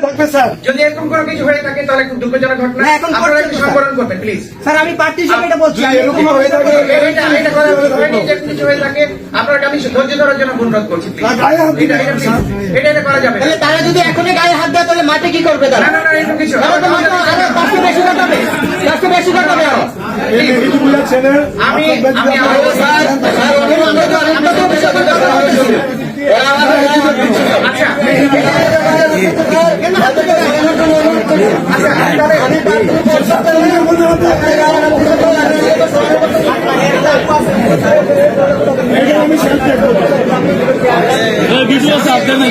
থাকবে স্যার। যদি এরকম কোনো কিছু হয়ে থাকে তাহলে খুব দুঃখজনক ঘটনা। আপনারা একটু সংবরণ করবেন প্লিজ। স্যার আমি পার্টি হিসেবে এটা বলছি। এরকম হয়ে থাকে এটা করা হয়নি, যে কিছু হয়ে থাকে আপনারা আমি ধৈর্য ধরার জন্য অনুরোধ করছি please। এটা করা যাবে না। তাহলে তারা যদি এখনই গায়ে হাত দেয় তাহলে মাঠে কি করবে তারা? না এরকম কিছু তাহলে তো মাঠে আরো 5টা বেশি কাটাবে, 5টা বেশি কাটাবে আরো। আমি ভিডিও সাবধান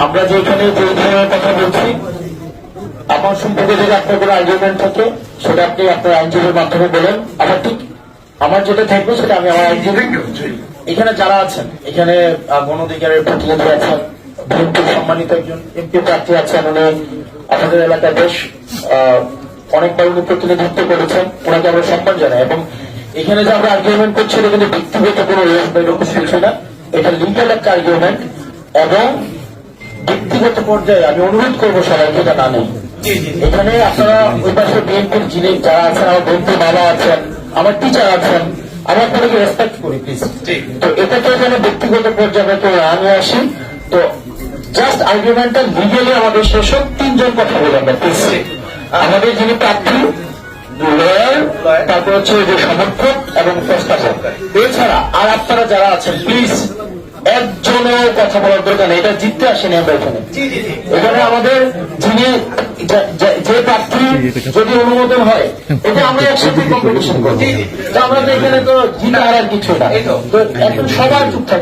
আমরা যেখানে যে ধরনের কথা বলছি, আমার সম্পর্কে যদি আপনার কোনো আর্গুমেন্ট থাকে সেটা আপনি আপনার আইনজীবীর মাধ্যমে বলেন। আবার ঠিক আমার যেটা থাকবে সেটা আমি আমার আইনজীবী, এখানে যারা আছেন, এখানে গণ অধিকারের প্রতিনিধি আছেন, বিএনপির সম্মানিত একজন এমপি প্রার্থী আছেন, উনি আমাদের এলাকায় বেশ অনেকবার উনি প্রতিনিধিত্ব করেছেন, ওনাকে আমরা সম্মান জানাই। এবং এখানে যে আমরা আর্গুমেন্ট করছি এটা কিন্তু ব্যক্তিগত কোনো এরকম কিছু না, এটা লিগাল একটা আর্গুমেন্ট। এবং ব্যক্তিগত পর্যায়ে আমি অনুরোধ করবো সবাইকে এটা না নেই। এখানে আপনারা ওই পাশে বিএনপির যিনি যারা আছেন, আমার বন্ধু বাবা আছেন, আমার টিচার আছেন, আমি আপনাদেরকে রেসপেক্ট করি প্লিজ। তো এটাকে যেন ব্যক্তিগত পর্যায়ে কেউ না নিয়ে আসি। তো জাস্ট আর্গুমেন্টটা লিগালি আমাদের শেষ হোক, 3 জন কথা বলে আমরা প্লিজ। আমাদের যিনি প্রার্থী, লয়ার, তারপর হচ্ছে যে সমর্থক এবং প্রস্তাবক, এছাড়া আর আপনারা যারা আছেন প্লিজ একজনও কথা বলার দরকার নেই। এটা জিততে আসেনি আমরা এখানে। এখানে আমাদের যিনি যে প্রার্থী যদি অনুমোদন হয়, এটা আমরা একসাথে কম্পিটিশন করবো। আমরা তো এখানে তো জিতে আর কিছু না, তো এখন সবার চুপ থাকে।